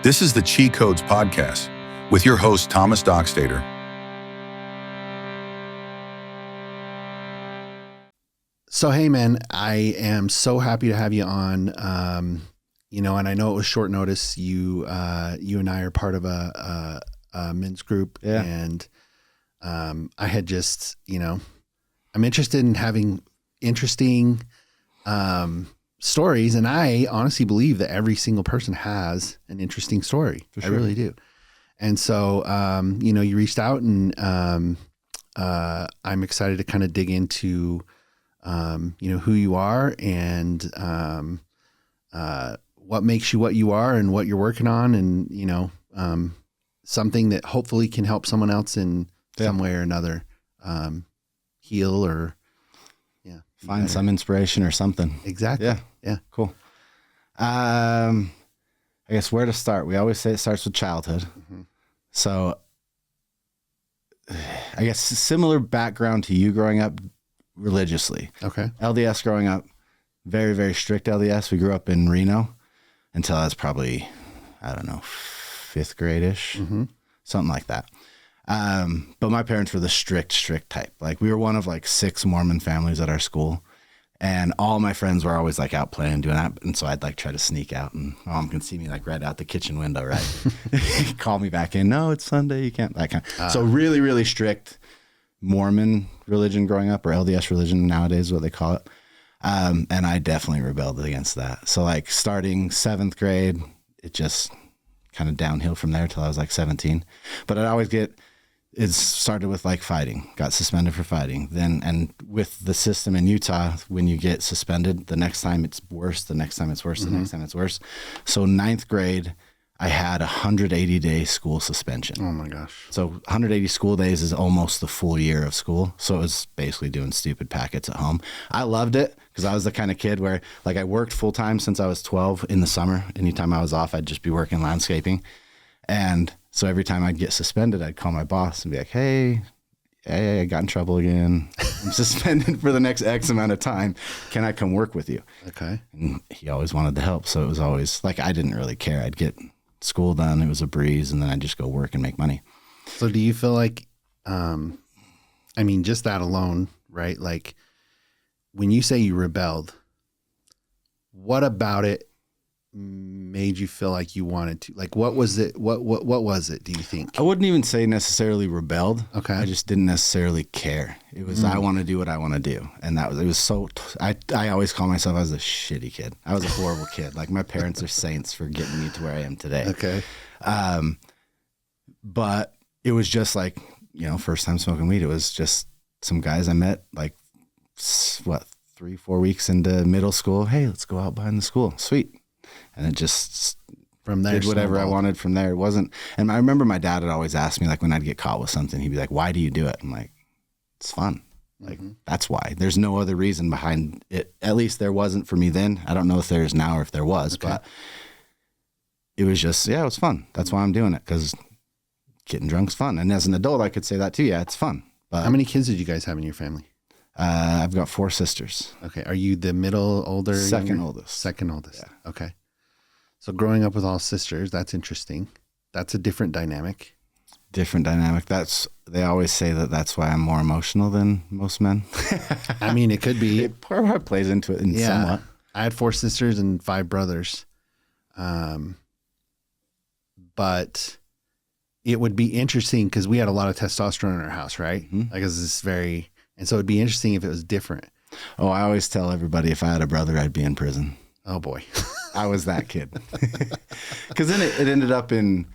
This is the Chi Codes Podcast with your host, Thomas Dockstader. So, hey, man, I am so happy to have you on. And I know it was short notice. You and I are part of a men's group. Yeah. And I had just, I'm interested in having interesting stories. And I honestly believe that every single person has an interesting story. For sure. I really do. And so, you reached out and I'm excited to kind of dig into who you are and what makes you what you are and what you're working on, and something that hopefully can help someone else in some way or another heal or find some inspiration or something. Exactly. Yeah. Cool. I guess where to start. We always say it starts with childhood. Mm-hmm. So I guess similar background to you growing up religiously. Okay. LDS growing up, very, very strict LDS. We grew up in Reno until I was probably, fifth grade-ish, something like that. But my parents were the strict type. Like, we were one of like 6 Mormon families at our school, and all my friends were always like out playing, doing that. And so I'd like try to sneak out, and my mom can see me like right out the kitchen window, right? Call me back in. No, it's Sunday. You can't, that kind of. So really, really strict Mormon religion growing up, or LDS religion nowadays is what they call it. And I definitely rebelled against that. So like starting 7th grade, it just kind of downhill from there till I was like 17. But it started with like fighting, got suspended for fighting. Then, and with the system in Utah, when you get suspended, the next time it's worse, the next time it's worse, the next time it's worse. So 9th grade, I had 180-day school suspension. Oh my gosh. So 180 school days is almost the full year of school. So it was basically doing stupid packets at home. I loved it because I was the kind of kid where like I worked full time since I was 12 in the summer. Anytime I was off, I'd just be working landscaping. And so every time I'd get suspended, I'd call my boss and be like, hey, I got in trouble again. I'm suspended for the next X amount of time. Can I come work with you? Okay. And he always wanted to help. So it was always like, I didn't really care. I'd get school done. It was a breeze. And then I'd just go work and make money. So do you feel like, just that alone, right? Like when you say you rebelled, what about it made you feel like you wanted to? Like, what was it? What was it, do you think? I wouldn't even say necessarily rebelled. Okay. I just didn't necessarily care. It was, I want to do what I want to do. And it was so, I always call myself, I was a shitty kid. I was a horrible kid. Like my parents are saints for getting me to where I am today. Okay. But it was just like, first time smoking weed, it was just some guys I met like 3-4 weeks into middle school. Hey, let's go out behind the school. Sweet. And it just from there did whatever I wanted from there. It wasn't, and I remember my dad had always asked me, like when I'd get caught with something, he'd be like, why do you do it? I'm like, it's fun. Like, that's why. There's no other reason behind it. At least there wasn't for me then. I don't know if there is now or if there was, but it was just, it was fun. That's why I'm doing it, because getting drunk's fun. And as an adult, I could say that too. Yeah, it's fun. But how many kids did you guys have in your family? I've got 4 sisters. Okay. Are you the middle, older? Second younger? oldest. Second oldest. Yeah. Okay. So growing up with all sisters, that's interesting. That's a different dynamic. Different dynamic. They always say that's why I'm more emotional than most men. It could be. It probably plays into it somewhat. I had 4 sisters and 5 brothers. But it would be interesting because we had a lot of testosterone in our house, right? Mm-hmm. Like and so it'd be interesting if it was different. Oh, I always tell everybody if I had a brother, I'd be in prison. Oh boy. I was that kid. Because then it ended up in,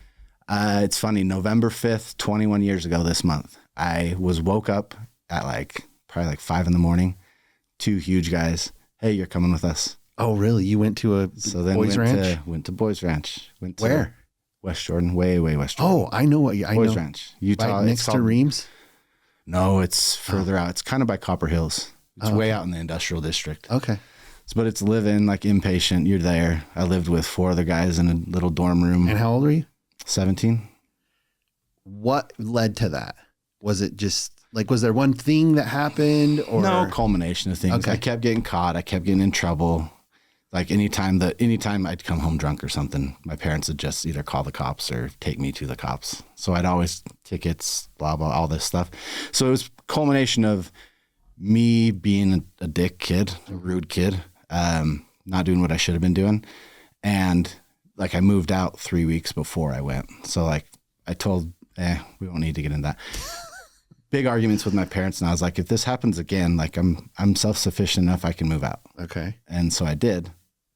it's funny, November 5th, 21 years ago this month, I woke up at probably 5 a.m. 2 huge guys. Hey, you're coming with us. Oh, really? You went to boys ranch? Went to Boys Ranch. Went to where? West Jordan, way West Jordan. Oh, I know what I know. Boys Ranch, Utah. Right next to Reams? No, it's further out. It's kind of by Copper Hills. It's way out in the industrial district. Okay. But it's living like inpatient. You're there. I lived with 4 other guys in a little dorm room. And how old were you? 17. What led to that? Was it just like, was there one thing that happened or? No, culmination of things. Okay. I kept getting caught. I kept getting in trouble. Like anytime I'd come home drunk or something, my parents would just either call the cops or take me to the cops. So I'd always tickets, blah, blah, all this stuff. So it was a culmination of me being a dick kid, a rude kid, not doing what I should have been doing. And like I moved out 3 weeks before I went. So like I told, we don't need to get into that. Big arguments with my parents. And I was like, if this happens again, like I'm self-sufficient enough, I can move out. Okay. And so I did.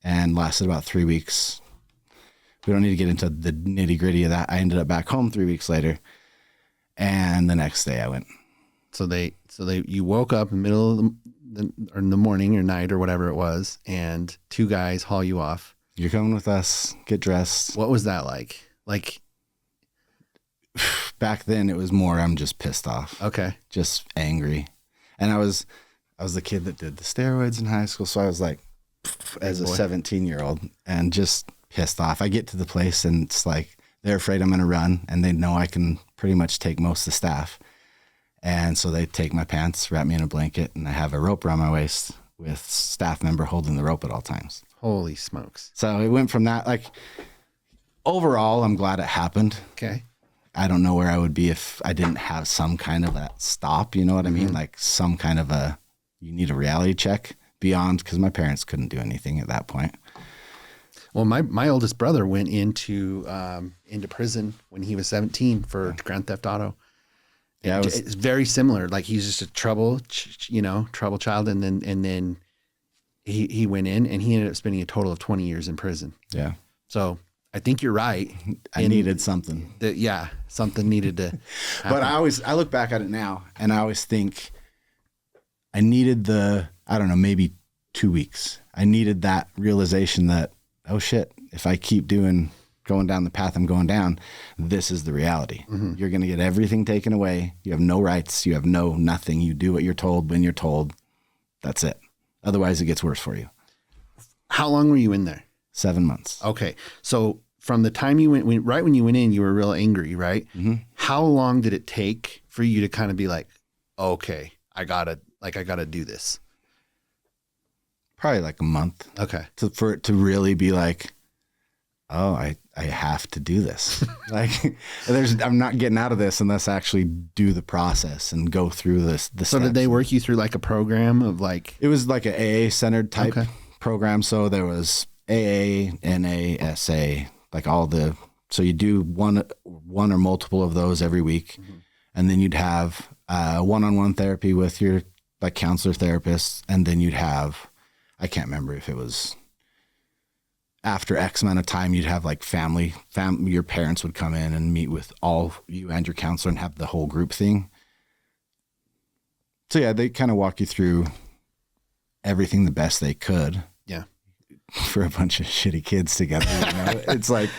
And lasted about 3 weeks. We don't need to get into the nitty gritty of that. I ended up back home 3 weeks later, and the next day I went. So you woke up in the middle of or in the morning or night or whatever it was, and two guys haul you off. You're coming with us. Get dressed. What was that like? Like back then, it was more. I'm just pissed off. Okay. Just angry, and I was the kid that did the steroids in high school, so I was like. As a 17-year-old and just pissed off. I get to the place and it's like they're afraid I'm going to run and they know I can pretty much take most of the staff. And so they take my pants, wrap me in a blanket, and I have a rope around my waist with staff member holding the rope at all times. Holy smokes. So it went from that, like overall, I'm glad it happened. Okay. I don't know where I would be if I didn't have some kind of a stop, you know what I mean? Like some kind of you need a reality check. Beyond, because my parents couldn't do anything at that point. Well, my oldest brother went into prison when he was 17 for grand theft auto. Yeah, it's very similar. Like he's just a trouble child, and then he went in and he ended up spending a total of 20 years in prison. Yeah. So I think you're right. I needed something. Something needed to happen. But I look back at it now and I always think I needed maybe 2 weeks. I needed that realization that, oh shit, if I keep going down the path I'm going down, this is the reality. Mm-hmm. You're going to get everything taken away. You have no rights. You have nothing. You do what you're told when you're told. That's it. Otherwise it gets worse for you. How long were you in there? 7 months. Okay. So from the time you went, right when you went in, you were real angry, right? Mm-hmm. How long did it take for you to kind of be like, okay, I gotta do this? Probably like a month. Okay. For it to really be like, oh, I have to do this. Like I'm not getting out of this unless I actually do the process and go through this. So did they work you through like a program of like? It was like an AA centered type program. So there was AA, NA, SA, like so you do one or multiple of those every week. Mm-hmm. And then you'd have one-on-one therapy with your like counselor therapist. And then you'd have, I can't remember if it was after X amount of time, you'd have like family, your parents would come in and meet with all you and your counselor and have the whole group thing. So yeah, they kind of walk you through everything the best they could. Yeah. For a bunch of shitty kids together, you know? It's like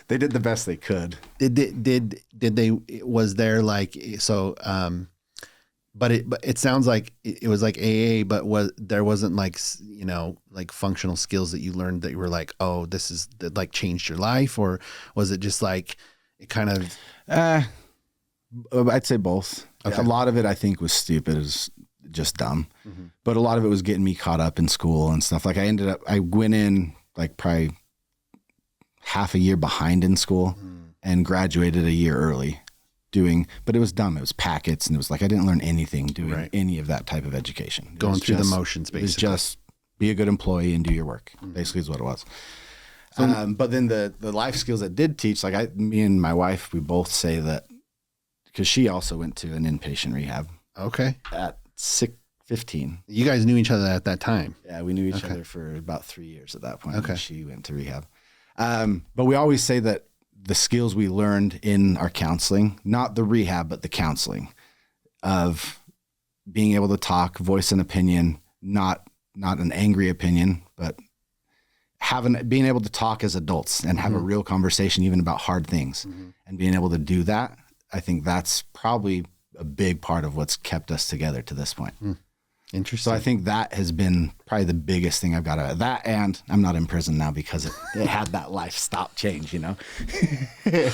they did the best they could. Did they, was there like, so, but it sounds like it was like AA, but there wasn't like, like functional skills that you learned that you were like, oh, that like changed your life, or was it just like it kind of? I'd say both. Okay. A lot of it I think was stupid, it was just dumb, but a lot of it was getting me caught up in school and stuff. Like I went in like probably half a year behind in school and graduated a year early. But it was dumb. It was packets, and it was like I didn't learn anything doing any of that type of education. Going through the motions, basically. It was just be a good employee and do your work, basically is what it was. So, but then the life skills that did teach, like me and my wife, we both say that, because she also went to an inpatient rehab. Okay. At 15. You guys knew each other at that time? Yeah, we knew each other for about 3 years at that point. Okay. She went to rehab. But we always say that the skills we learned in our counseling, not the rehab, but the counseling, of being able to talk, voice an opinion, not an angry opinion, but being able to talk as adults and have a real conversation, even about hard things, and being able to do that. I think that's probably a big part of what's kept us together to this point. Interesting. So I think that has been probably the biggest thing I've got out of that. And I'm not in prison now because it had that life stop change, you know? I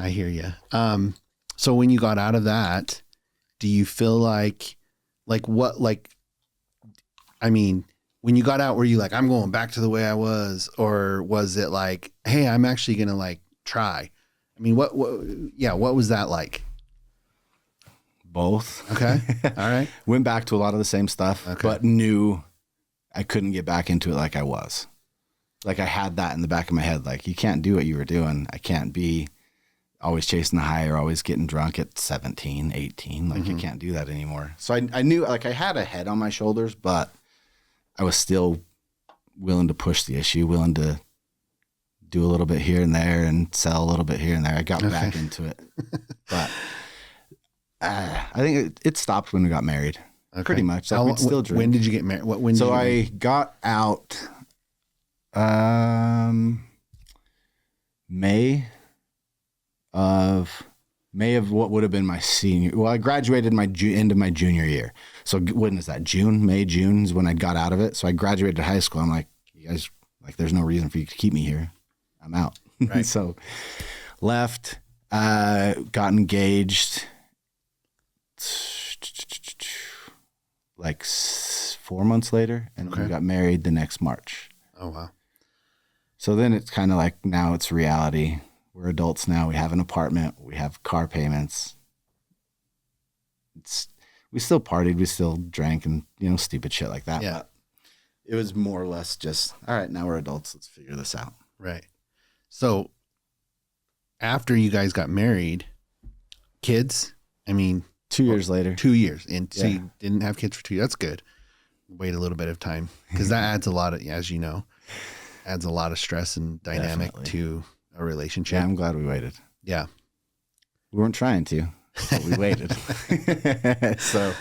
hear you. So when you got out of that, do you feel like what, like, I mean, when you got out, were you like, I'm going back to the way I was, or was it like, hey, I'm actually going to like try? I mean, what was that like? Both. Okay. All right. Went back to a lot of the same stuff, but knew I couldn't get back into it like I was. Like I had that in the back of my head. Like, you can't do what you were doing. I can't be always chasing the high or always getting drunk at 17, 18. Like I can't do that anymore. So I knew, like, I had a head on my shoulders, but I was still willing to push the issue, willing to do a little bit here and there and sell a little bit here and there. I got back into it, but I think it stopped when we got married. Okay. Pretty much. Like, we'd still drink. When did you get married? So I got out May of what would have been my senior. Well, I graduated end of my junior year. So when is that? May, June is when I got out of it. So I graduated high school. I'm like, you guys, like, there's no reason for you to keep me here. I'm out. Right. So left, got engaged like 4 months later, and we got married the next March. Oh, wow. So then it's kind of like, now it's reality. We're adults now. We have an apartment. We have car payments. We still partied. We still drank and, stupid shit like that. Yeah. But it was more or less just, all right, now we're adults. Let's figure this out. Right. So after you guys got married, kids, I mean, 2 years later. 2 years. And so you didn't have kids for 2 years. That's good. Wait a little bit of time, because that adds a lot of, as you know, adds a lot of stress and dynamic to a relationship. Yeah, I'm glad we waited. Yeah. We weren't trying to, but we waited. So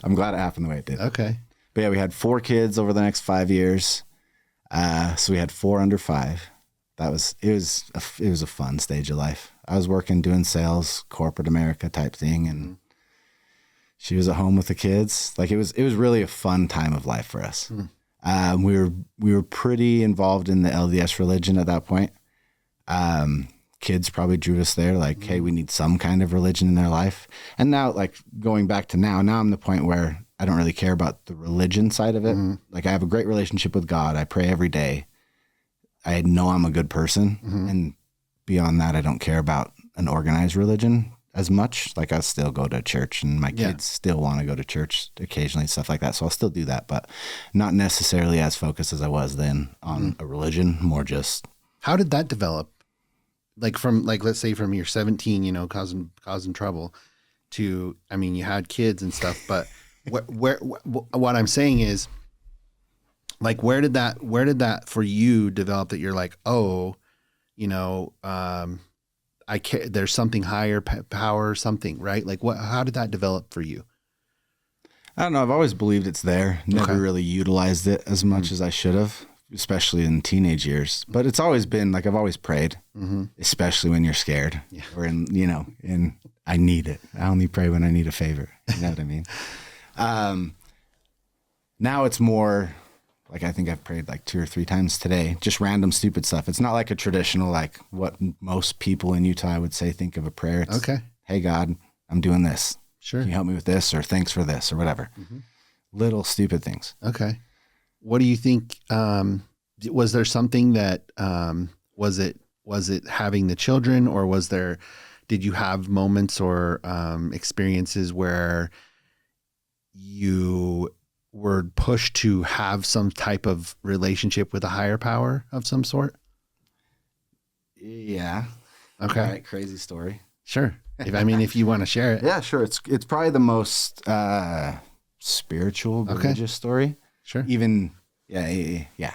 I'm glad it happened the way it did. Okay. But yeah, we had 4 kids over the next 5 years. So we had 4 under 5. It was a fun stage of life. I was working, doing sales, corporate America type thing. And she was at home with the kids. Like, it was really a fun time of life for us. We were pretty involved in the LDS religion at that point. Kids probably drew us there, like, hey, we need some kind of religion in their life. And now, like, going back to now I'm the point where I don't really care about the religion side of it. Like, I have a great relationship with God. I pray every day. I know I'm a good person. And beyond that, I don't care about an organized religion as much. Like, I still go to church, and my kids still want to go to church occasionally, stuff like that. So I'll still do that, but not necessarily as focused as I was then on a religion, more just. How did that develop? Like, let's say from you're 17, causing trouble, to, I mean, you had kids and stuff, but what I'm saying is, like, where did that for you develop, that you're like, oh, I care, there's something higher power, something, right? Like, how did that develop for you? I don't know. I've always believed it's there. Never really utilized it as much as I should have, especially in teenage years. But it's always been like, I've always prayed, especially when you're scared or and I need it. I only pray when I need a favor. You know what I mean? Now it's more like, I think I've prayed like 2 or 3 times today, just random stupid stuff. It's not like a traditional, like what most people in Utah would say, think of a prayer. It's, hey, God, I'm doing this. Sure. Can you help me with this, or thanks for this, or whatever. Little stupid things. Okay. What do you think? Was there something that, was it having the children, or did you have moments or experiences where you were pushed to have some type of relationship with a higher power of some sort? Yeah. Okay. All right, crazy story. Sure. If you want to share it. Yeah, sure. It's probably the most spiritual, religious story. Sure. Even, yeah.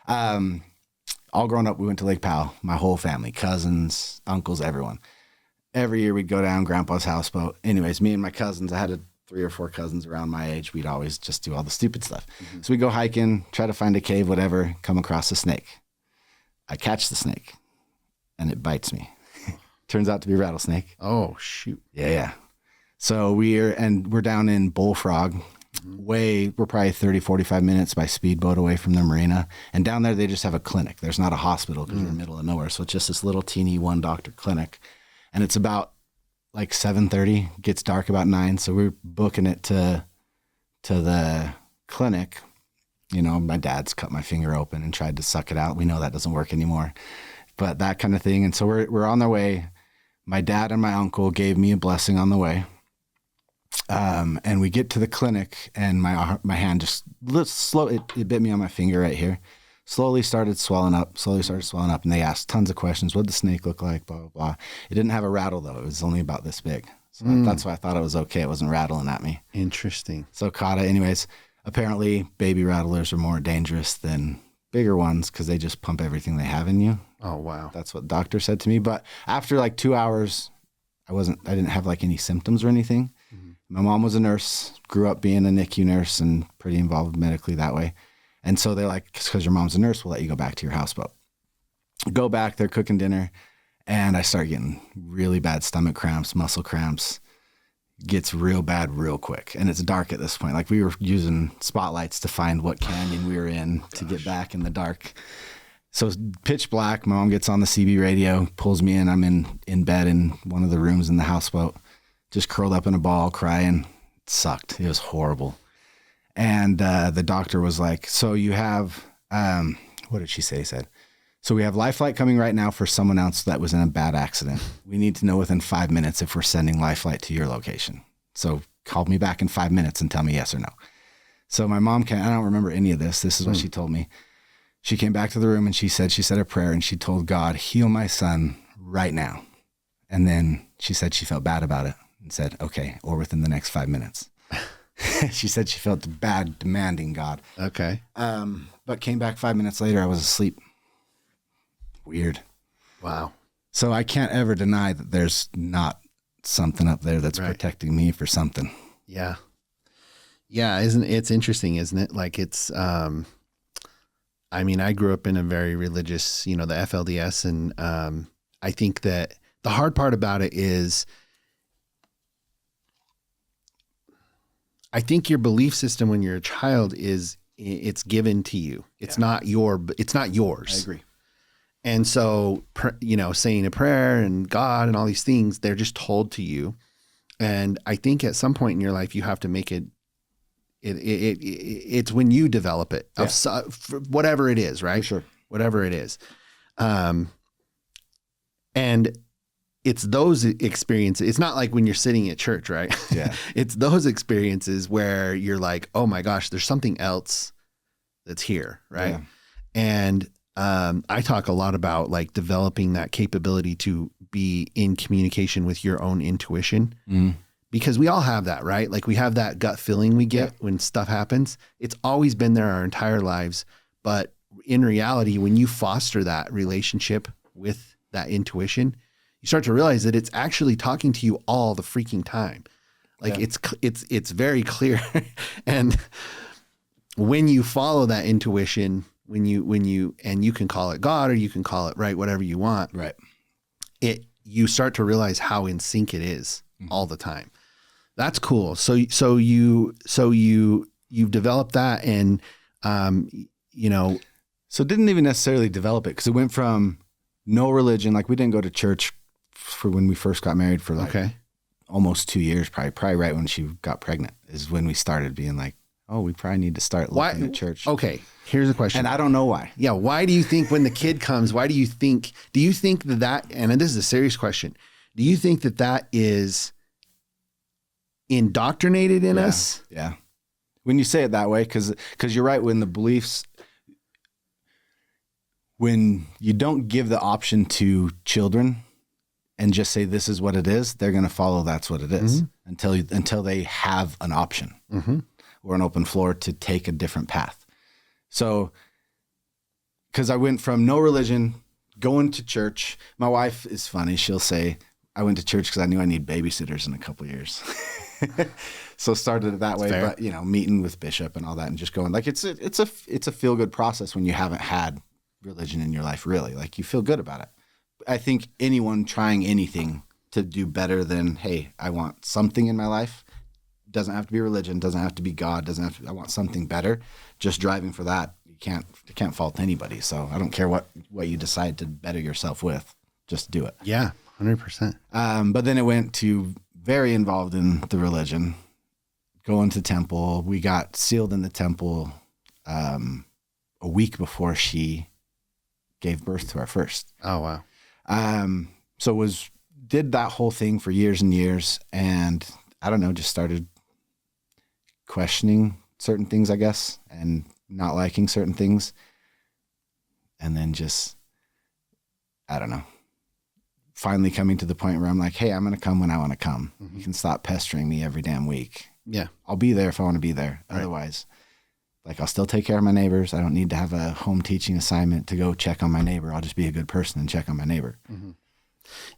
All grown up, we went to Lake Powell, my whole family, cousins, uncles, everyone. Every year we'd go down Grandpa's houseboat. Anyways, me and my cousins, I had 3 or 4 cousins around my age. We'd always just do all the stupid stuff. So we go hiking, try to find a cave, whatever, come across a snake. I catch the snake and it bites me. Turns out to be a rattlesnake. Oh, shoot. Yeah. So we're down in Bullfrog. We're probably 30, 45 minutes by speedboat away from the marina. And down there, they just have a clinic. There's not a hospital because we're in the middle of nowhere. So it's just this little teeny 1-doctor clinic. And it's about like 7:30, gets dark about 9. So we're booking it to the clinic. You know, my dad's cut my finger open and tried to suck it out. We know that doesn't work anymore, but that kind of thing. And so we're on our way. My dad and my uncle gave me a blessing on the way. And we get to the clinic, and my hand just it bit me on my finger right here. Slowly started swelling up, and they asked tons of questions. What did the snake look like? Blah, blah, blah. It didn't have a rattle, though. It was only about this big. So that's why I thought it was okay. It wasn't rattling at me. Interesting. So caught it. Anyways, apparently baby rattlers are more dangerous than bigger ones because they just pump everything they have in you. Oh, wow. That's what the doctor said to me. But after like 2 hours, I didn't have like any symptoms or anything. Mm-hmm. My mom was a nurse, grew up being a NICU nurse and pretty involved medically that way. And so they're like, because your mom's a nurse, we'll let you go back to your houseboat. Go back, they're cooking dinner, and I start getting really bad stomach cramps, muscle cramps. Gets real bad real quick. And it's dark at this point. Like we were using spotlights to find what canyon we were in to get back in the dark. So it's pitch black. My mom gets on the CB radio, pulls me in. I'm in bed in one of the rooms in the houseboat, just curled up in a ball, crying. It sucked. It was horrible. And the doctor was like, so you have, what did she say? He said, so we have life flight coming right now for someone else that was in a bad accident. We need to know within 5 minutes if we're sending life flight to your location. So call me back in 5 minutes and tell me yes or no. So my mom I don't remember any of this. This is what she told me. She came back to the room and she said a prayer and she told God, heal my son right now. And then she said she felt bad about it and said, okay, or within the next 5 minutes. She said she felt bad demanding God. Okay. But came back 5 minutes later. I was asleep. Weird. Wow. So I can't ever deny that there's not something up there that's protecting me for something. Yeah. Yeah. It's interesting, isn't it? Like it's, I mean, I grew up in a very religious, the FLDS. And I think that the hard part about it is, I think your belief system when you're a child it's given to you. It's not yours. I agree. And so, saying a prayer and God and all these things, they're just told to you. And I think at some point in your life, you have to make it's when you develop it, whatever it is, right? For sure. Whatever it is. And it's those experiences. It's not like when you're sitting at church, right? Yeah. It's those experiences where you're like, oh my gosh, there's something else that's here. Right. Yeah. And, I talk a lot about like developing that capability to be in communication with your own intuition, because we all have that, right? Like we have that gut feeling we get when stuff happens. It's always been there our entire lives. But in reality, when you foster that relationship with that intuition, you start to realize that it's actually talking to you all the freaking time. Like it's very clear. And when you follow that intuition, when you and you can call it God or you can call it whatever you want. Right. You start to realize how in sync it is all the time. That's cool. So you've developed that and, So didn't even necessarily develop it because it went from no religion. Like we didn't go to church for when we first got married for almost 2 years, probably right when she got pregnant is when we started being like, oh, we probably need to start looking at church. Okay. Here's a question. And I don't know why. Yeah. Why do you think when the kid comes, do you think that, and this is a serious question. Do you think that is indoctrinated in us? Yeah. When you say it that way, because you're right, when the beliefs, when you don't give the option to children and just say, this is what it is, they're going to follow that's what it is until they have an option or an open floor to take a different path. So, because I went from no religion, going to church. My wife is funny. She'll say, I went to church because I knew I need babysitters in a couple of years. So started it that way, fair. But meeting with Bishop and all that and just going like, it's a feel good process when you haven't had religion in your life, really. Like you feel good about it. I think anyone trying anything to do better than, hey, I want something in my life. Doesn't have to be religion, doesn't have to be God, I want something better. Just driving for that, you can't fault anybody. So I don't care what you decide to better yourself with, just do it. Yeah, 100%. But then it went to very involved in the religion, going to temple. We got sealed in the temple. week before she gave birth to our first. Oh, wow. So did that whole thing for years and years. And I don't know, just started questioning certain things, I guess, and not liking certain things. And then just, I don't know, finally coming to the point where I'm like, hey, I'm going to come when I want to come. Mm-hmm. You can stop pestering me every damn week. Yeah. I'll be there if I want to be there. Right. Otherwise, like, I'll still take care of my neighbors. I don't need to have a home teaching assignment to go check on my neighbor. I'll just be a good person and check on my neighbor. Mm-hmm.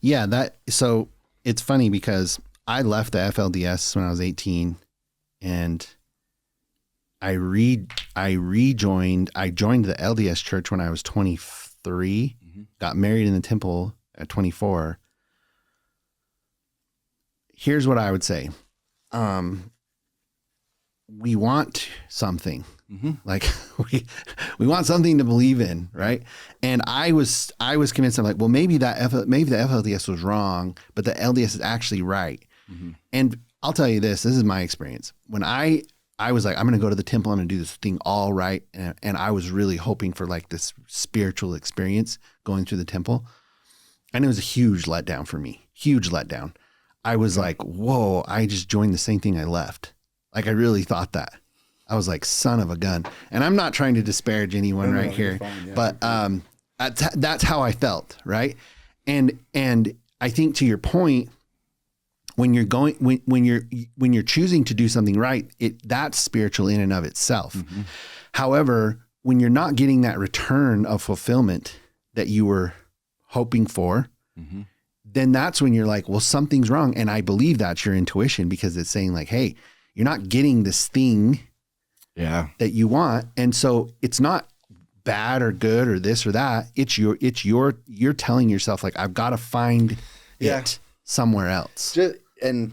Yeah. So it's funny because I left the FLDS when I was 18 and I joined the LDS church when I was 23, got married in the temple at 24. Here's what I would say. We want something. Like we want something to believe in, right? And I was convinced. I'm like, well, maybe the FLDS was wrong, but the LDS is actually right. And I'll tell you this is my experience. When I was like, I'm going to go to the temple. I'm going to do this thing all right. And I was really hoping for like this spiritual experience going through the temple. And it was a huge letdown for me. Huge letdown. I was like, whoa, I just joined the same thing I left. Like, I really thought that. I was like, son of a gun. And I'm not trying to disparage anyone right here, but that's how I felt, right? And I think to your point, when you're going, when you're choosing to do something right, that's spiritual in and of itself. However, when you're not getting that return of fulfillment that you were hoping for, then that's when you're like, well, something's wrong. And I believe that's your intuition because it's saying like, hey, you're not getting this thing that you want. And so it's not bad or good or this or that. You're telling yourself like, I've got to find it somewhere else. And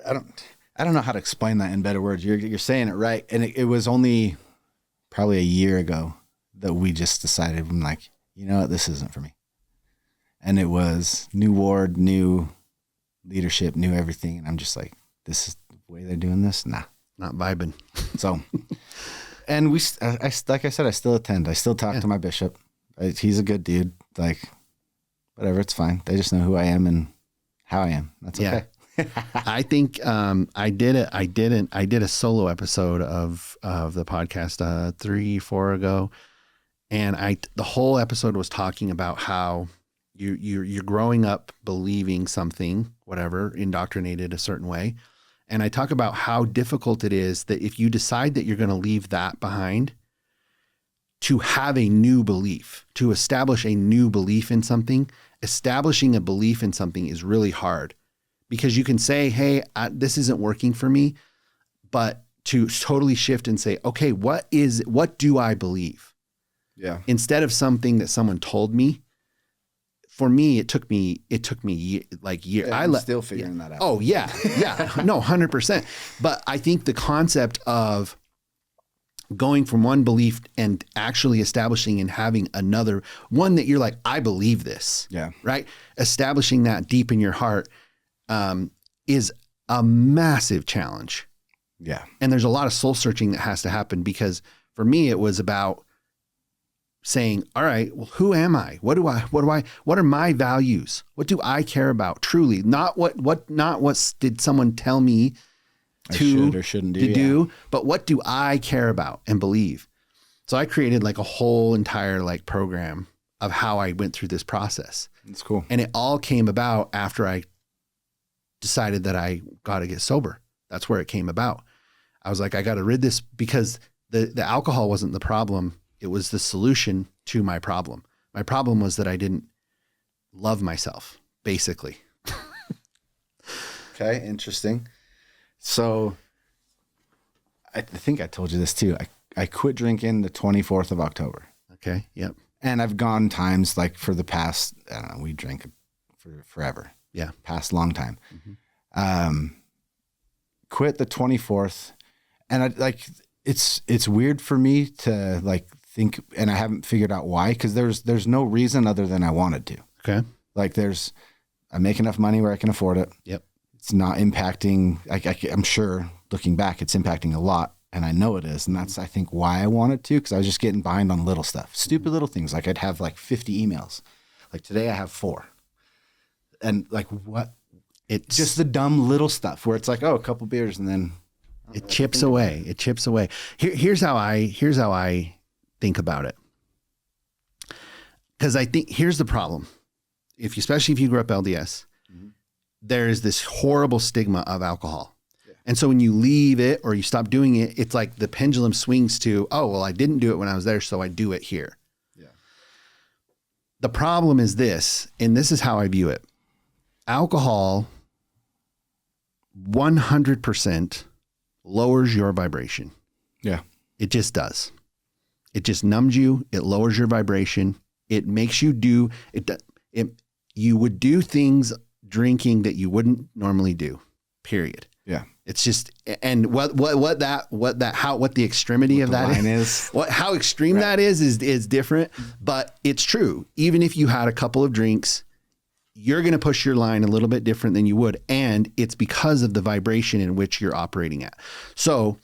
I don't know how to explain that in better words. You're saying it right. And it was only probably a year ago that we just decided, I'm like, you know what, this isn't for me. And it was new ward, new leadership, new everything. And I'm just like, this is the way they're doing this? Nah. Not vibing. So, and I like I said, I still attend. I still talk to my bishop. He's a good dude. Like, whatever, it's fine. They just know who I am and how I am. That's okay. I think I did a solo episode of the podcast 3-4 ago, and the whole episode was talking about how you're growing up believing something, whatever, indoctrinated a certain way. And I talk about how difficult it is that if you decide that you're going to leave that behind, to have a new belief, to establish a new belief in something, establishing a belief in something is really hard because you can say, hey, this isn't working for me, but to totally shift and say, okay, what do I believe? Yeah. Instead of something that someone told me. For me, it took me like years. Yeah, I'm still figuring that out. Oh yeah. No, 100%. But I think the concept of going from one belief and actually establishing and having another one that you're like, I believe this. Yeah. Right. Establishing that deep in your heart is a massive challenge. Yeah. And there's a lot of soul searching that has to happen because for me, it was about saying, all right, well, who am I? What are my values? What do I care about truly? Not what did someone tell me should or shouldn't do, but what do I care about and believe? So I created like a whole entire like program of how I went through this process. That's cool. And it all came about after I decided that I got to get sober. That's where it came about. I was like, I got to rid this because the alcohol wasn't the problem. It was the solution to my problem. My problem was that I didn't love myself, basically. Okay, interesting. So I think I told you this too. I quit drinking the 24th of October. Okay, yep. And I've gone times like for the past, I don't know, we drank for forever. Yeah. Past long time. Quit the 24th. And I like, it's weird for me to like think, and I haven't figured out why, because there's no reason other than I wanted to. Okay. Like I make enough money where I can afford it. Yep. It's not impacting, I'm sure looking back, it's impacting a lot. And I know it is. And that's, I think, why I wanted to, because I was just getting behind on little stuff, stupid little things. Like I'd have like 50 emails. Like today I have 4. And like what? It's just the dumb little stuff where it's like, oh, a couple beers and then it chips away. It chips away. Here's how I think about it. Because I think here's the problem. Especially if you grew up LDS, there is this horrible stigma of alcohol. Yeah. And so when you leave it or you stop doing it, it's like the pendulum swings to, oh, well, I didn't do it when I was there, so I do it here. Yeah. The problem is this, and this is how I view it. Alcohol 100% lowers your vibration. Yeah. It just does. It just numbs you. It lowers your vibration. It makes you do it. You would do things drinking that you wouldn't normally do, period. Yeah. It's just, and what the extremity of that is, how extreme that is different, but it's true. Even if you had a couple of drinks, you're going to push your line a little bit different than you would. And it's because of the vibration in which you're operating at. So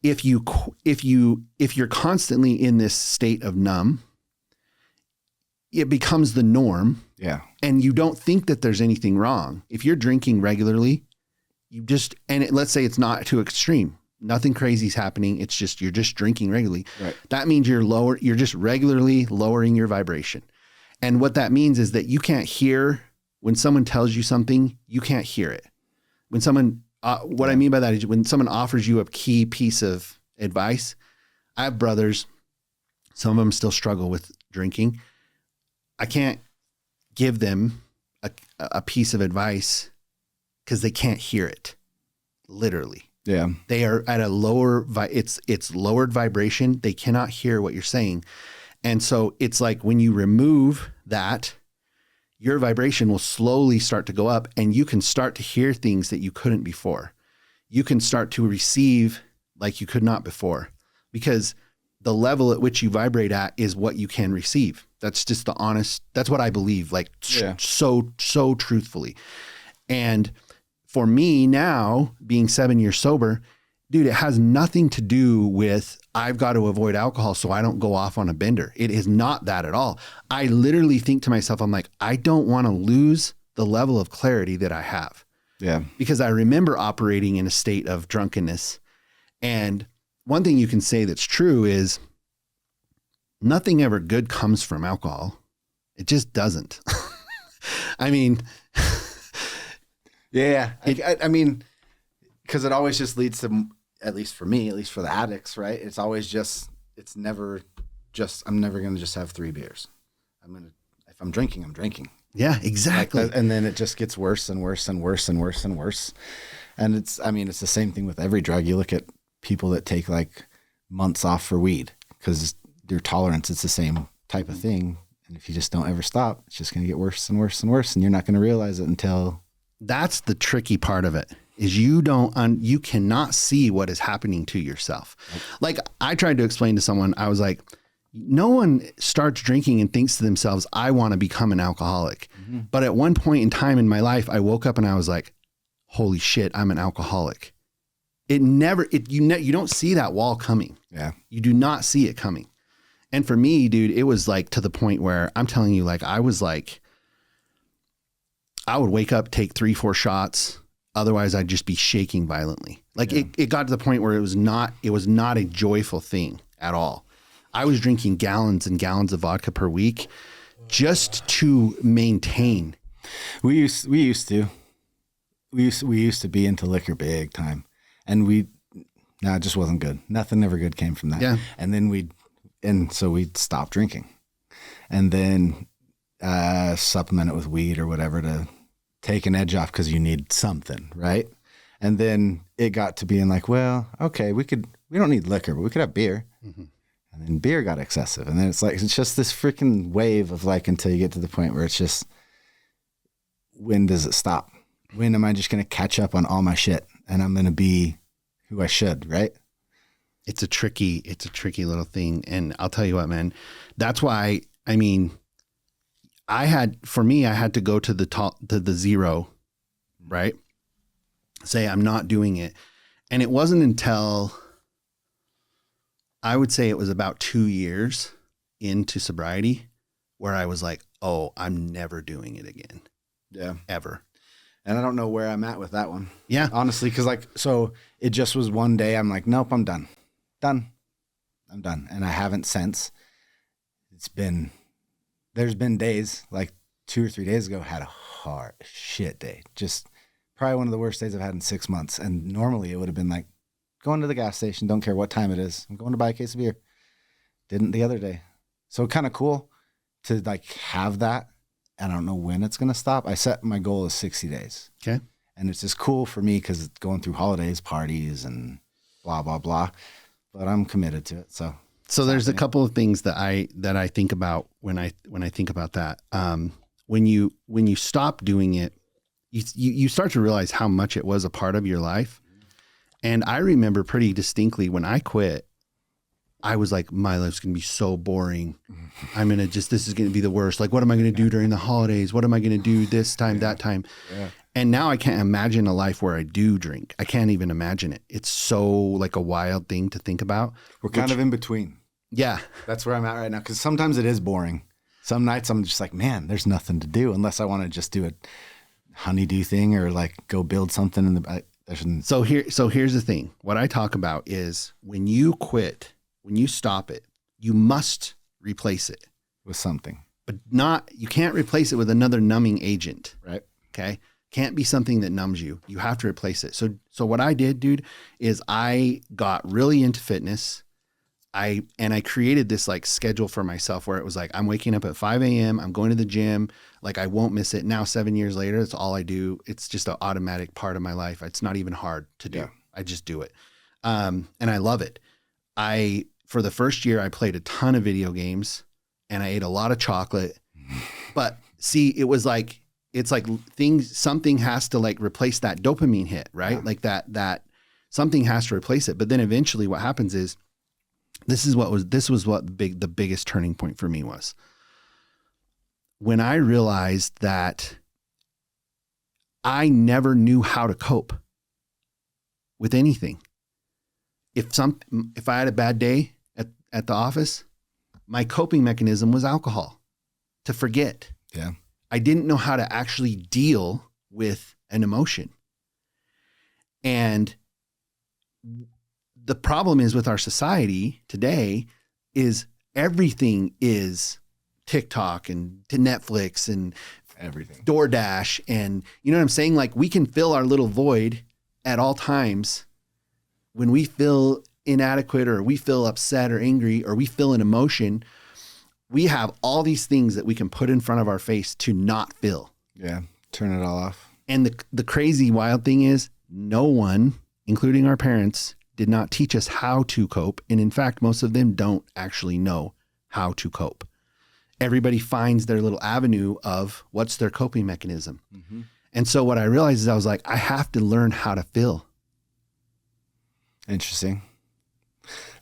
if you're constantly in this state of numb, it becomes the norm. Yeah. And you don't think that there's anything wrong. If you're drinking regularly, let's say it's not too extreme. Nothing crazy is happening. It's just, you're just drinking regularly. Right. That means you're just regularly lowering your vibration. And what that means is that you can't hear when someone tells you something, you can't hear it. When someone, I mean by that is when someone offers you a key piece of advice. I have brothers, some of them still struggle with drinking. I can't give them a piece of advice because they can't hear it. Literally. Yeah. They are at a lower, it's lowered vibration. They cannot hear what you're saying. And so it's like when you remove that, your vibration will slowly start to go up and you can start to hear things that you couldn't before. You can start to receive like you could not before, because the level at which you vibrate at is what you can receive. That's just that's what I believe, like so truthfully. And for me now, being 7 years sober, dude, it has nothing to do with I've got to avoid alcohol so I don't go off on a bender. It is not that at all. I literally think to myself, I'm like, I don't want to lose the level of clarity that I have. Yeah. Because I remember operating in a state of drunkenness. And one thing you can say that's true is nothing ever good comes from alcohol. It just doesn't. I mean, yeah. I mean, because it always just leads to, at least for me, at least for the addicts, right? It's always just, I'm never going to just have 3 beers. If I'm drinking, I'm drinking. Yeah, exactly. Like and then it just gets worse and worse and worse and worse and worse. And it's the same thing with every drug. You look at people that take like months off for weed because their tolerance, it's the same type of thing. And if you just don't ever stop, it's just going to get worse and worse and worse. And you're not going to realize it until. That's the tricky part of it, is you cannot see what is happening to yourself. Like I tried to explain to someone, I was like, no one starts drinking and thinks to themselves, I want to become an alcoholic. Mm-hmm. But at one point in time in my life, I woke up and I was like, holy shit, I'm an alcoholic. You don't see that wall coming. Yeah. You do not see it coming. And for me, dude, it was like to the point where I'm telling you, like, I was like, I would wake up, take 3-4 shots. Otherwise I'd just be shaking violently. Like it got to the point where it was not a joyful thing at all. I was drinking gallons and gallons of vodka per week just to maintain. We used to be into liquor big time, and it just wasn't good. Nothing ever good came from that. Yeah. And then so we'd stop drinking, and then supplement it with weed or whatever to take an edge off because you need something, right? And then it got to being like, well, okay, we don't need liquor, but we could have beer. Mm-hmm. And then beer got excessive. And then it's just this freaking wave of like, until you get to the point where it's just, when does it stop? When am I just going to catch up on all my shit and I'm going to be who I should, right? It's a tricky little thing. And I'll tell you what, man, that's why, I mean, I had to go to the zero, right? Say I'm not doing it. And it wasn't until I would say it was about 2 years into sobriety where I was like, oh, I'm never doing it again. Yeah. Ever. And I don't know where I'm at with that one. Yeah. Honestly, because like, so it just was one day I'm like, nope, I'm done. I'm done. And I haven't since. There's been days, like 2 or 3 days ago, had a hard shit day. Just probably one of the worst days I've had in 6 months. And normally it would have been like, going to the gas station, don't care what time it is. I'm going to buy a case of beer. Didn't the other day. So kind of cool to like have that. I don't know when it's going to stop. I set my goal as 60 days. Okay. And it's just cool for me because it's going through holidays, parties, and blah, blah, blah. But I'm committed to it. So there's a couple of things that I think about when I think about that. When you stop doing it, you start to realize how much it was a part of your life. And I remember pretty distinctly when I quit, I was like, my life's going to be so boring. This is going to be the worst. Like, what am I going to do during the holidays? What am I going to do this time, that time? Yeah. And now I can't imagine a life where I do drink. I can't even imagine it. It's so like a wild thing to think about. We're kind of in between. Yeah. That's where I'm at right now. Because sometimes it is boring. Some nights I'm just like, man, there's nothing to do unless I want to just do a honeydew thing or like go build something in the. So here's the thing. What I talk about is when you quit, when you stop it, you must replace it with something, but you can't replace it with another numbing agent. Right. Okay. Can't be something that numbs you. You have to replace it. So what I did, dude, is I got really into fitness. I created this like schedule for myself where it was like, I'm waking up at 5 a.m. I'm going to the gym. Like I won't miss it. Now, 7 years later, it's all I do. It's just an automatic part of my life. It's not even hard to do. Yeah. I just do it. And I love it. For the first year, I played a ton of video games and I ate a lot of chocolate, but see, it's like something has to like replace that dopamine hit, right? Yeah. Like that something has to replace it. But then eventually what happens is, this was the biggest turning point for me was when I realized that I never knew how to cope with anything. If I had a bad day at the office, my coping mechanism was alcohol, to forget. Yeah. I didn't know how to actually deal with an emotion. And the problem is with our society today is everything is TikTok and to Netflix and everything, DoorDash. And you know what I'm saying? Like we can fill our little void at all times when we feel inadequate or we feel upset or angry or we feel an emotion. We have all these things that we can put in front of our face to not feel. Yeah. Turn it all off. And the crazy wild thing is no one, including our parents, did not teach us how to cope. And in fact, most of them don't actually know how to cope. Everybody finds their little avenue of what's their coping mechanism. Mm-hmm. And so what I realized is I was like, I have to learn how to feel. Interesting.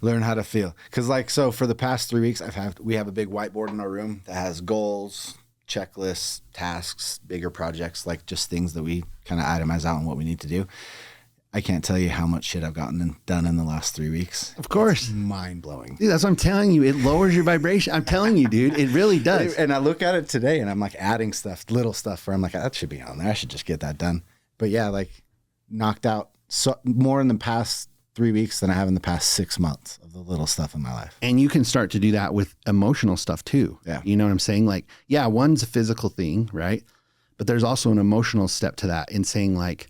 Learn how to feel. Cause like, so for the past 3 weeks, we have a big whiteboard in our room that has goals, checklists, tasks, bigger projects, like just things that we kind of itemize out on what we need to do. I can't tell you how much shit I've gotten done in the last 3 weeks. Of course. Mind blowing. Dude, that's what I'm telling you. It lowers your vibration. I'm telling you, dude, it really does. And I look at it today and I'm like adding stuff, little stuff where I'm like, that should be on there. I should just get that done. But yeah, like knocked out more in the past 3 weeks than I have in the past 6 months of the little stuff in my life. And you can start to do that with emotional stuff too. Yeah. You know what I'm saying? Like, yeah, one's a physical thing, right? But there's also an emotional step to that in saying like,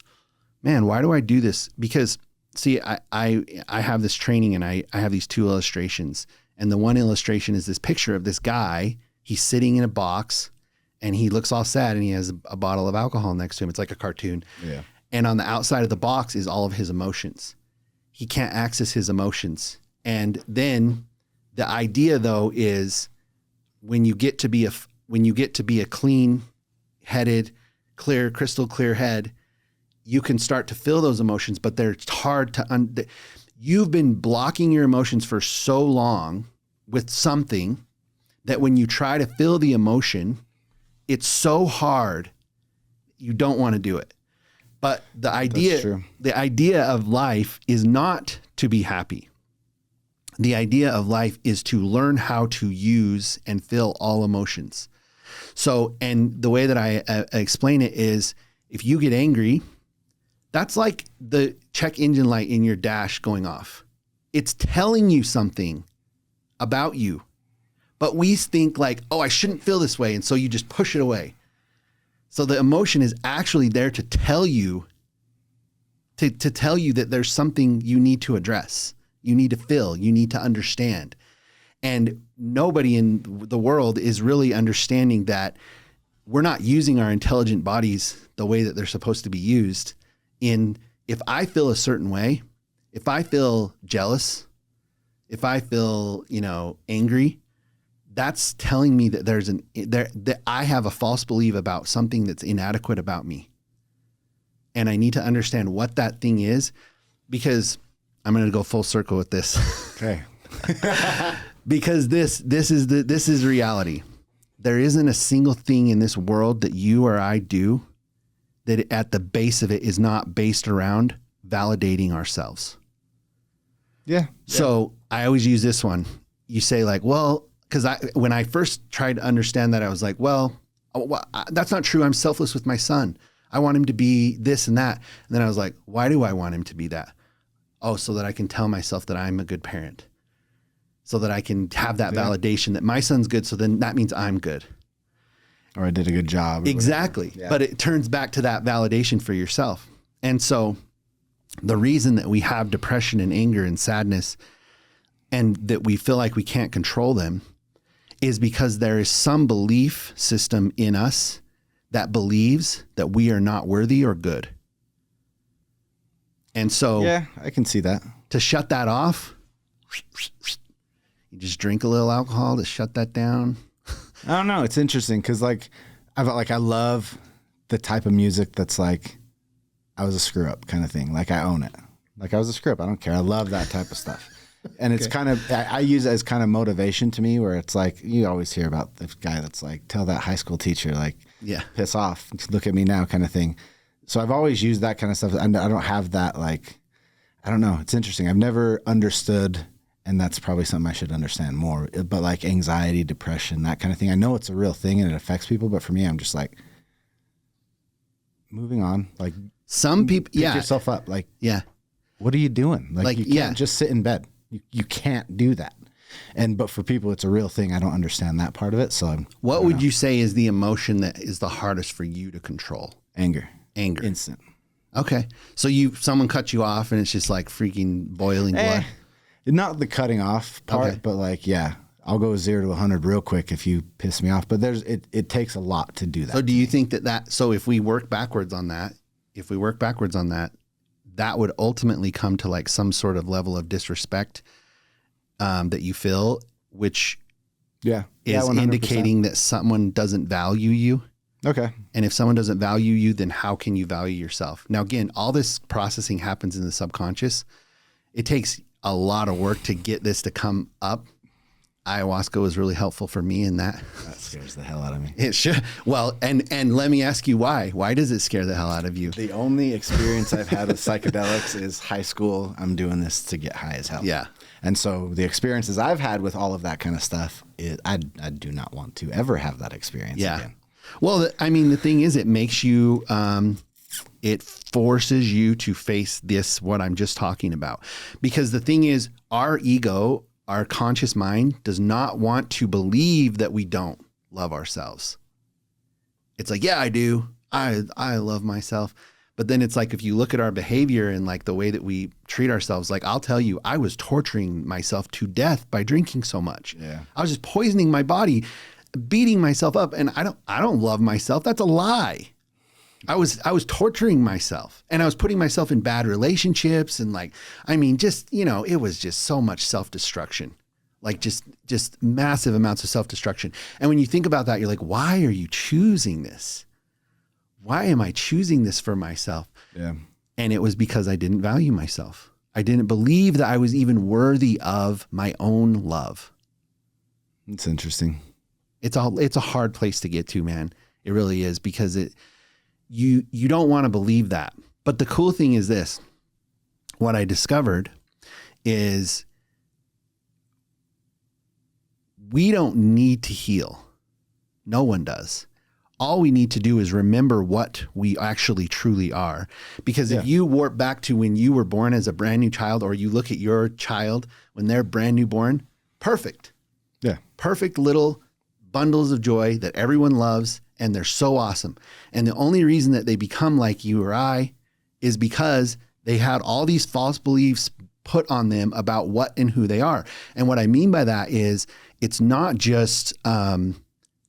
man, why do I do this? Because see, I have this training and I have these 2 illustrations. And the one illustration is this picture of this guy. He's sitting in a box and he looks all sad and he has a bottle of alcohol next to him. It's like a cartoon. Yeah. And on the outside of the box is all of his emotions. He can't access his emotions. And then the idea though is when you get to be a clean-headed, clear, crystal clear head, you can start to feel those emotions, but they're hard to, you've been blocking your emotions for so long with something that when you try to feel the emotion, it's so hard, you don't want to do it. But the idea of life is not to be happy. the idea of life is to learn how to use and feel all emotions. So, and the way that I explain it is, if you get angry, that's like the check engine light in your dash going off. It's telling you something about you, but we think like, oh, I shouldn't feel this way. And so you just push it away. So the emotion is actually there to tell you, to tell you that there's something you need to address. You need to feel, you need to understand. And nobody in the world is really understanding that we're not using our intelligent bodies the way that they're supposed to be used. If I feel a certain way, if I feel jealous, if I feel, angry, that's telling me that that I have a false belief about something that's inadequate about me. And I need to understand what that thing is, because I'm going to go full circle with this. Okay. Because this is reality. There isn't a single thing in this world that you or I do that at the base of it is not based around validating ourselves. Yeah. So I always use this one. You say like, well, because when I first tried to understand that, I was like, well, that's not true. I'm selfless with my son. I want him to be this and that. And then I was like, why do I want him to be that? Oh, so that I can tell myself that I'm a good parent, so that I can have that validation that my son's good. So then that means I'm good. Or I did a good job. Exactly. Yeah. But it turns back to that validation for yourself. And so the reason that we have depression and anger and sadness and that we feel like we can't control them is because there is some belief system in us that believes that we are not worthy or good. And so yeah, I can see that. To shut that off, you just drink a little alcohol to shut that down. I don't know. It's interesting because I love the type of music that's like, I was a screw up kind of thing. Like I own it. Like I was a screw up. I don't care. I love that type of stuff. And it's kind of, I use it as kind of motivation to me, where it's like, you always hear about the guy that's like, tell that high school teacher, like, piss off, look at me now kind of thing. So I've always used that kind of stuff. I don't have that, like, I don't know. It's interesting. I've never understood, and that's probably something I should understand more, but like anxiety, depression, that kind of thing. I know it's a real thing and it affects people, but for me, I'm just like, moving on. Like some people, pick yourself up. Like, what are you doing? Like you can't just sit in bed. You can't do that. But for people, it's a real thing. I don't understand that part of it. So what would you say is the emotion that is the hardest for you to control? Anger. Instant. Okay. So someone cut you off and it's just like freaking boiling blood. Not the cutting off part, but like, I'll go 0 to 100 real quick if you piss me off. But it takes a lot to do that. So do you think so if we work backwards on that, that would ultimately come to like some sort of level of disrespect that you feel, which is 100%. indicating that someone doesn't value you. Okay. And if someone doesn't value you, then how can you value yourself? Now, again, all this processing happens in the subconscious. It takes a lot of work to get this to come up. Ayahuasca was really helpful for me in that. That scares the hell out of me. It should. Well, and let me ask you why. Why does it scare the hell out of you? The only experience I've had with psychedelics is high school. I'm doing this to get high as hell. Yeah. And so the experiences I've had with all of that kind of stuff, I do not want to ever have that experience again. Well, I mean, the thing is, it makes you, it forces you to face what I'm just talking about. Because the thing is, our ego, our conscious mind does not want to believe that we don't love ourselves. It's like, yeah, I do. I love myself. But then it's like, if you look at our behavior and like the way that we treat ourselves, like I'll tell you, I was torturing myself to death by drinking so much. Yeah. I was just poisoning my body, beating myself up. And I don't love myself. That's a lie. I was torturing myself, and I was putting myself in bad relationships. And like, I mean, just, it was just so much self-destruction, like just massive amounts of self-destruction. And when you think about that, you're like, why are you choosing this? Why am I choosing this for myself? Yeah. And it was because I didn't value myself. I didn't believe that I was even worthy of my own love. It's interesting. It's a hard place to get to, man. It really is, because you don't want to believe that. But the cool thing is this. What I discovered is we don't need to heal. No one does. All we need to do is remember what we actually truly are. Because if you warp back to when you were born as a brand new child, or you look at your child when they're brand new born, perfect. Yeah. Perfect little bundles of joy that everyone loves, and they're so awesome. And the only reason that they become like you or I is because they had all these false beliefs put on them about what and who they are. And what I mean by that is it's not just,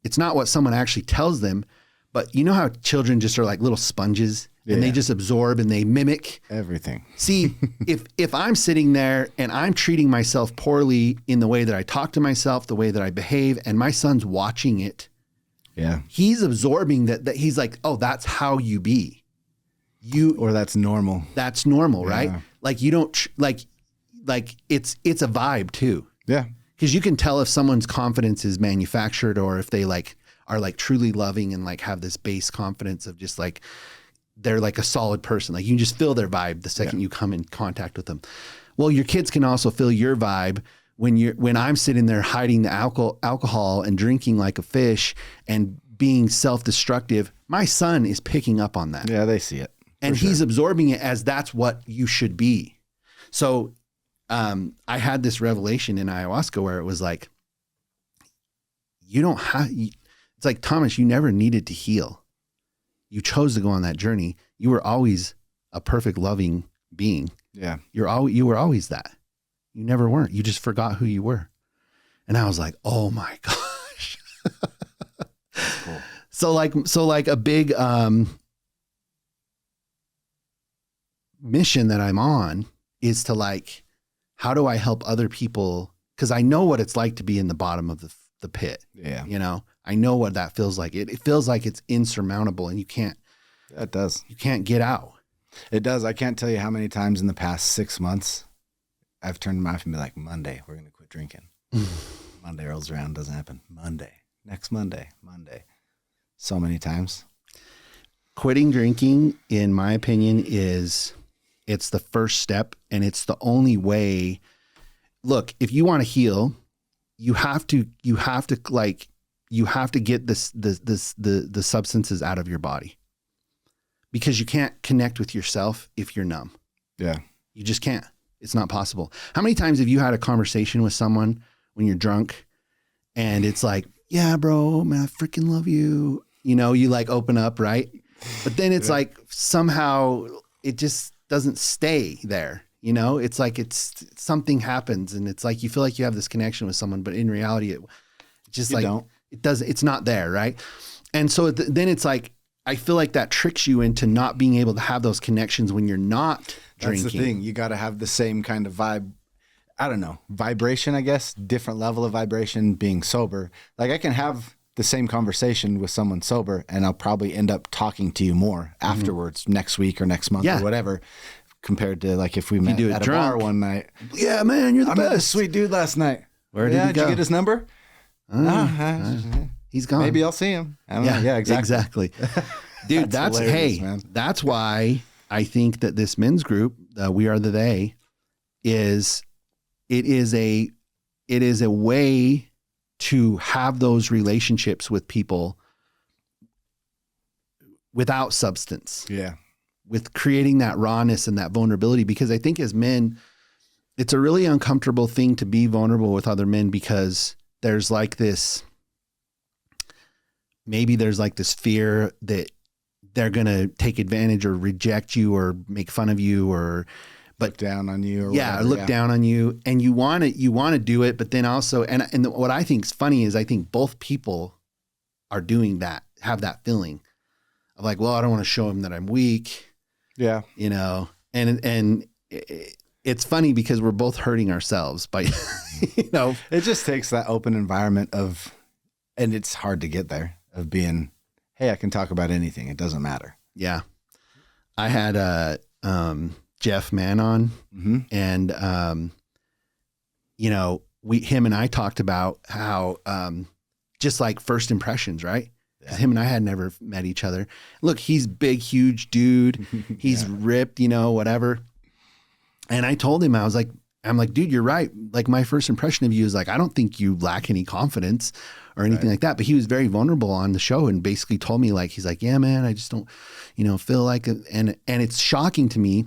it's not what someone actually tells them, but you know how children just are like little sponges and they just absorb and they mimic everything. See, if I'm sitting there and I'm treating myself poorly in the way that I talk to myself, the way that I behave, and my son's watching it, he's absorbing that he's like, oh, that's how you be. Or that's normal. That's normal, right? Like you don't like it's a vibe too. Yeah. Because you can tell if someone's confidence is manufactured or if they like are like truly loving and like have this base confidence of just like they're like a solid person. Like you can just feel their vibe the second you come in contact with them. Well, your kids can also feel your vibe when I'm sitting there hiding the alcohol and drinking like a fish and being self-destructive. My son is picking up on that. Yeah, they see it. And he's absorbing it as that's what you should be. So I had this revelation in ayahuasca where it was like, you don't have, it's like, Thomas, you never needed to heal. You chose to go on that journey. You were always a perfect, loving being. Yeah. You were always that. You never weren't. You just forgot who you were. And I was like, oh my gosh. Cool. So like a big mission that I'm on is to like, how do I help other people? Because I know what it's like to be in the bottom of the pit. Yeah. You know, I know what that feels like. It feels like it's insurmountable and you can't get out. It does. I can't tell you how many times in the past 6 months I've turned my wife and be like, Monday, we're going to quit drinking. Monday rolls around, doesn't happen. Monday, next Monday. So many times. Quitting drinking, in my opinion, it's the first step and it's the only way. Look, if you want to heal, you have to get the substances out of your body, because you can't connect with yourself if you're numb. Yeah. You just can't. It's not possible. How many times have you had a conversation with someone when you're drunk and it's like, yeah, bro, man, I freaking love you. You know, you like open up, right? But then it's like somehow it just doesn't stay there. You know, it's like something happens and it's like you feel like you have this connection with someone, but in reality, it just it's not there, right? And so then it's like, I feel like that tricks you into not being able to have those connections when you're not drinking. That's the thing. You got to have the same kind of vibe. I don't know, vibration, I guess, different level of vibration being sober. Like I can have the same conversation with someone sober and I'll probably end up talking to you more afterwards, next week or next month or whatever, compared to like if we met at a bar one night. Yeah, man, you're the best. I met this sweet dude last night. Where did he go? Did you get his number? He's gone. Maybe I'll see him. Yeah, exactly. Dude, that's why I think that this men's group, We Are the They, is a way to have those relationships with people without substance. Yeah. With creating that rawness and that vulnerability, because I think as men, it's a really uncomfortable thing to be vulnerable with other men, because there's like this fear that they're going to take advantage or reject you or make fun of you look down on you down on you, and you want to do it. But then also, and what I think is funny is I think both people are doing that, have that feeling of like, well, I don't want to show him that I'm weak. Yeah. You know, and it's funny because we're both hurting ourselves by, you know, it just takes that open environment and it's hard to get there, of being, hey, I can talk about anything. It doesn't matter. Yeah. I had, Jeff Mann on, and, you know, him and I talked about how, just like first impressions, right? Yeah. Him and I had never met each other. Look, he's big, huge dude. He's ripped, you know, whatever. And I told him, I was like, I'm like, dude, you're right. Like my first impression of you is like, I don't think you lack any confidence or anything like that. But he was very vulnerable on the show and basically told me like, he's like, yeah, man, I just don't, feel like it. And it's shocking to me.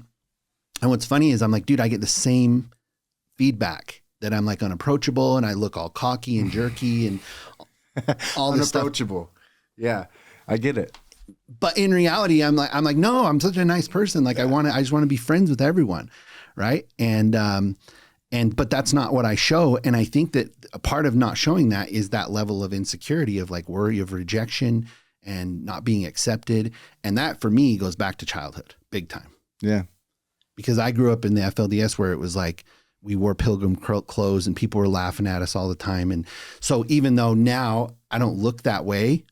And what's funny is I'm like, dude, I get the same feedback that I'm like unapproachable and I look all cocky and jerky and all this stuff. Unapproachable. Yeah, I get it. But in reality, I'm like, no, I'm such a nice person. Like I just want to be friends with everyone. Right. But that's not what I show. And I think that a part of not showing that is that level of insecurity of like worry of rejection and not being accepted. And that for me goes back to childhood big time. Yeah. Because I grew up in the FLDS where it was like, we wore pilgrim clothes and people were laughing at us all the time. And so even though now I don't look that way,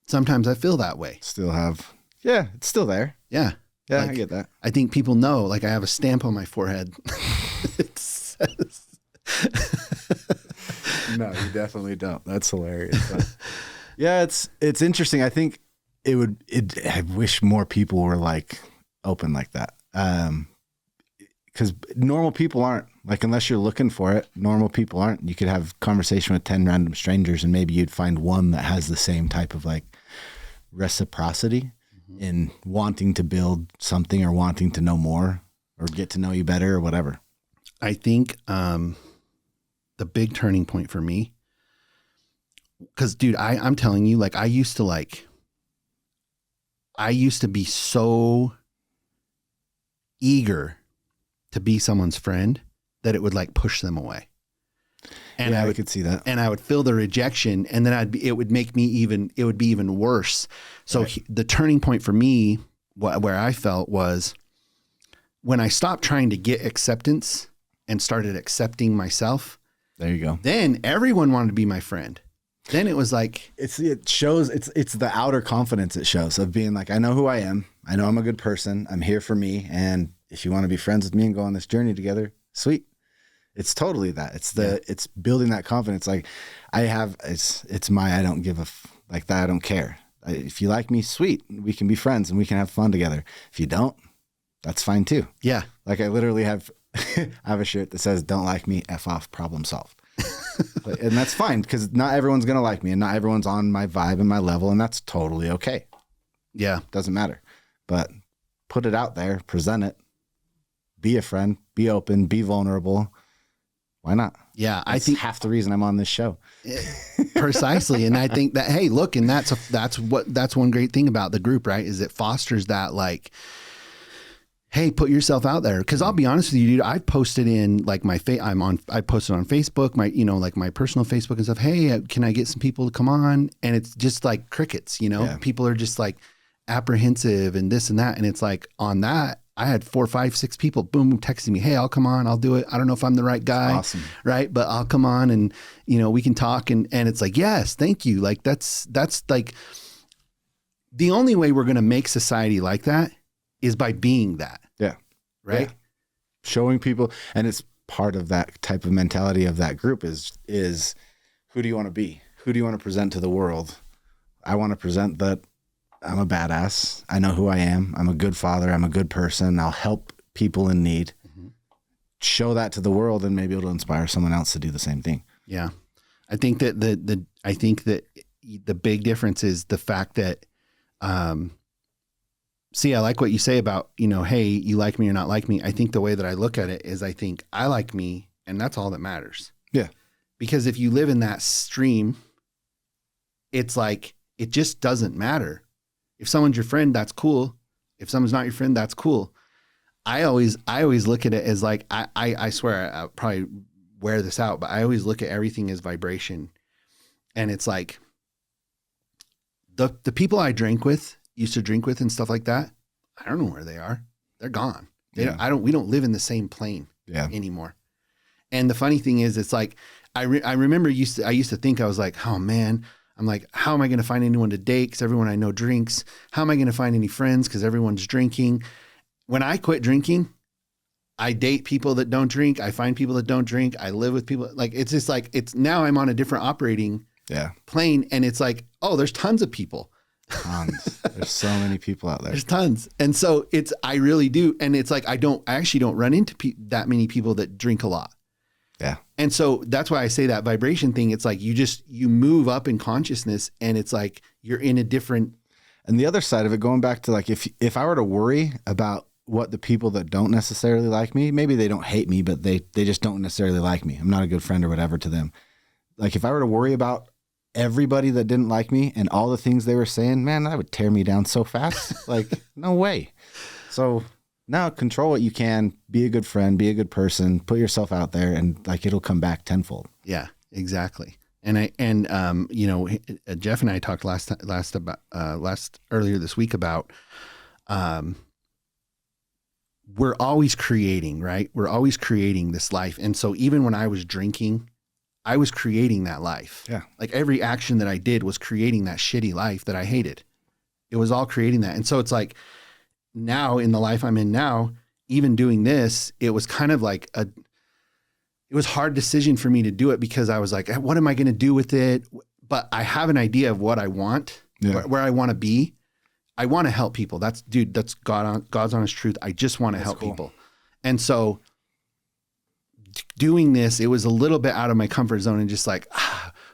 sometimes I feel that way. Still have. Yeah. It's still there. Yeah. Yeah, like, I get that. I think people know, like I have a stamp on my forehead. It says. No, you definitely don't. That's hilarious. But yeah, it's interesting. I think I wish more people were like open like that. Because normal people aren't, like, unless you're looking for it, normal people aren't. You could have conversation with 10 random strangers and maybe you'd find one that has the same type of like reciprocity in wanting to build something or wanting to know more or get to know you better or whatever. I think the big turning point for me, because dude, I'm telling you, like I used to be so eager to be someone's friend that it would like push them away. And yeah, I could see that. And I would feel the rejection and then it would be even worse. So right. The turning point for me, where I felt was when I stopped trying to get acceptance and started accepting myself. There you go. Then everyone wanted to be my friend. Then it was like, it shows it's the outer confidence it shows of being like, I know who I am. I know I'm a good person. I'm here for me. And if you want to be friends with me and go on this journey together, sweet. It's totally that. It's building that confidence. Like I don't give like that. I don't care. If you like me, sweet. We can be friends and we can have fun together. If you don't, that's fine too. Yeah. Like I literally have, I have a shirt that says, don't like me, F off, problem solved. And that's fine because not everyone's going to like me and not everyone's on my vibe and my level. And that's totally okay. Yeah. Doesn't matter, but put it out there, present it, be a friend, be open, be vulnerable. Why not? Yeah. I think half the reason I'm on this show. Precisely. And I think that, hey, look, and that's one great thing about the group, right? Is it fosters that like, hey, put yourself out there. Cause I'll be honest with you, dude, I've posted in like I posted on Facebook, like my personal Facebook and stuff. Hey, can I get some people to come on? And it's just like crickets, Yeah. People are just like apprehensive and this and that. And it's like on that, I had 4, 5, 6 people, boom, texting me, hey, I'll come on. I'll do it. I don't know if I'm the right guy. Awesome. Right. But I'll come on and, we can talk. And it's like, yes, thank you. Like that's like the only way we're going to make society like that is by being that. Yeah. Right. Yeah. Showing people. And it's part of that type of mentality of that group is who do you want to be? Who do you want to present to the world? I want to present that I'm a badass. I know who I am. I'm a good father. I'm a good person. I'll help people in need. Mm-hmm. Show that to the world and maybe it'll inspire someone else to do the same thing. Yeah. I think that the big difference is the fact that, see, I like what you say about, hey, you like me or not like me. I think the way that I look at it is I think I like me and that's all that matters. Yeah. Because if you live in that stream, it's like, it just doesn't matter. If someone's your friend, that's cool. If someone's not your friend, that's cool. I always look at it as like, I swear I'll probably wear this out, but I always look at everything as vibration. And it's like the people I used to drink with and stuff like that. I don't know where they are. They're gone. We don't live in the same plane anymore. And the funny thing is, it's like, I remember I used to think, I was like, oh man, I'm like, how am I going to find anyone to date? Because everyone I know drinks. How am I going to find any friends? Because everyone's drinking. When I quit drinking, I date people that don't drink. I find people that don't drink. I live with people. Like, it's just like, now I'm on a different operating plane. And it's like, oh, there's tons of people Tons. There's so many people out there. There's tons. And so I really do. And it's like, I actually don't run into that many people that drink a lot. Yeah. And so that's why I say that vibration thing. It's like, you move up in consciousness, and it's like, you're in a different. And the other side of it, going back to like, if I were to worry about what the people that don't necessarily like me, maybe they don't hate me, but they just don't necessarily like me. I'm not a good friend or whatever to them. Like if I were to worry about everybody that didn't like me and all the things they were saying, man, that would tear me down so fast. Like, no way. So now control what you can, be a good friend, be a good person, put yourself out there, and like, it'll come back tenfold. Yeah, exactly. And you know, Jeff and I talked earlier this week about, we're always creating, right? We're always creating this life. And so even when I was drinking, I was creating that life. Yeah. Like every action that I did was creating that shitty life that I hated. It was all creating that. And so it's like, now in the life I'm in now, even doing this, it was kind of like it was a hard decision for me to do it, because I was like, what am I going to do with it? But I have an idea of what I want, where I want to be. I want to help people. That's God's honest truth. I just want to help people. And so doing this, it was a little bit out of my comfort zone, and just like,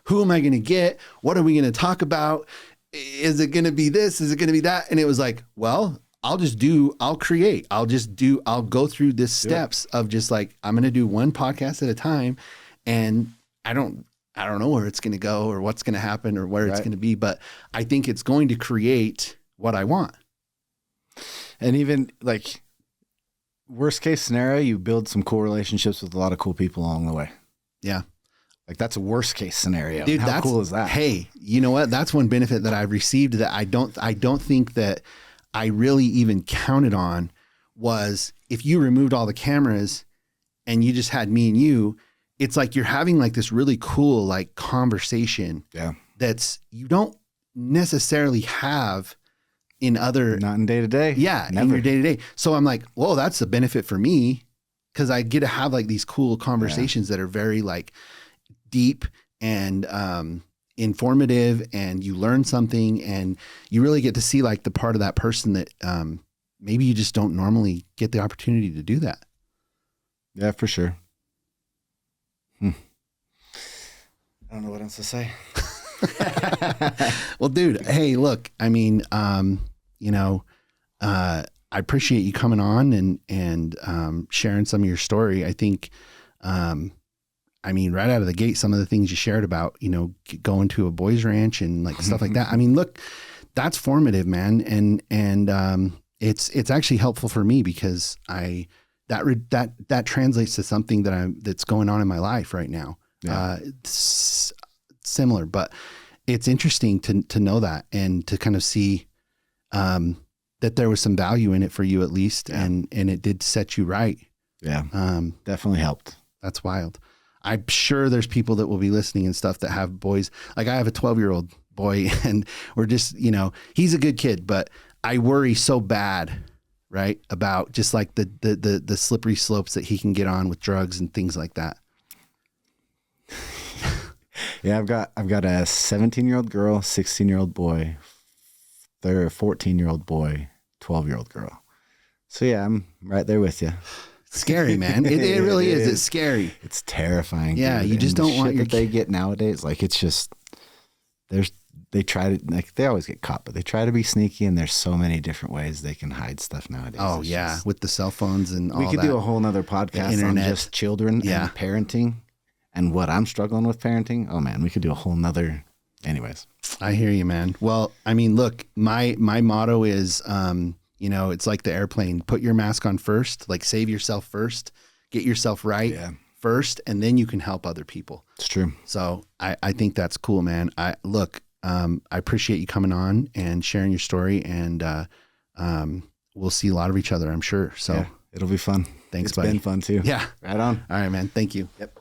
who am I going to get? What are we going to talk about? Is it going to be this? Is it going to be that? And it was like, well, I'll create. I'll go through this steps of just like, I'm going to do one podcast at a time, and I don't know where it's going to go or what's going to happen or where it's going to be, but I think it's going to create what I want. And even like worst case scenario, you build some cool relationships with a lot of cool people along the way. Yeah. Like that's a worst case scenario. Dude, how cool is that? Hey, you know what? That's one benefit that I've received that I don't think that I really even counted on, was if you removed all the cameras and you just had me and you, it's like you're having like this really cool like conversation. Yeah. You don't necessarily have in other, not in day to day. Yeah. Never. In your day to day. So I'm like, whoa, that's a benefit for me, because I get to have like these cool conversations that are very like deep and informative, and you learn something, and you really get to see like the part of that person that maybe you just don't normally get the opportunity to do that. Yeah, for sure. I don't know what else to say. Well, dude, hey, look, I mean, you know, I appreciate you coming on and sharing some of your story. I think, I mean, right out of the gate, some of the things you shared about, you know, going to a boys ranch and like stuff like that. I mean, look, that's formative, man. And it's actually helpful for me, because that translates to something that's going on in my life right now. Yeah. It's similar, but it's interesting to know that, and to kind of see, that there was some value in it for you at least. Yeah. And it did set you right. Yeah. Definitely helped. That's wild. I'm sure there's people that will be listening and stuff that have boys. Like I have a 12-year-old boy, and we're just, you know, he's a good kid, but I worry so bad, right, about just like the slippery slopes that he can get on with drugs and things like that. Yeah, I've got a 17-year-old girl, 16-year-old boy, 14-year-old boy, 12-year-old girl. So yeah, I'm right there with you. Scary, man. It really is. It's scary. It's terrifying. Yeah, dude. you just And don't want shit your that they get nowadays. Like it's just they try to, like, they always get caught, but they try to be sneaky, and there's so many different ways they can hide stuff nowadays. Oh It's yeah, just, with the cell phones and all that. we could do a whole nother podcast on just children and parenting, and what I'm struggling with parenting. Oh man, we could do a whole nother. Anyways, I hear you, man. Well, I mean, look, my motto is, you know, it's like the airplane. Put your mask on first. Like save yourself first. Get yourself right first, and then you can help other people. It's true. So I think that's cool, man. I appreciate you coming on and sharing your story, and we'll see a lot of each other, I'm sure. So yeah, it'll be fun. Thanks, it's buddy. It's been fun too. Yeah. Right on. All right, man. Thank you. Yep.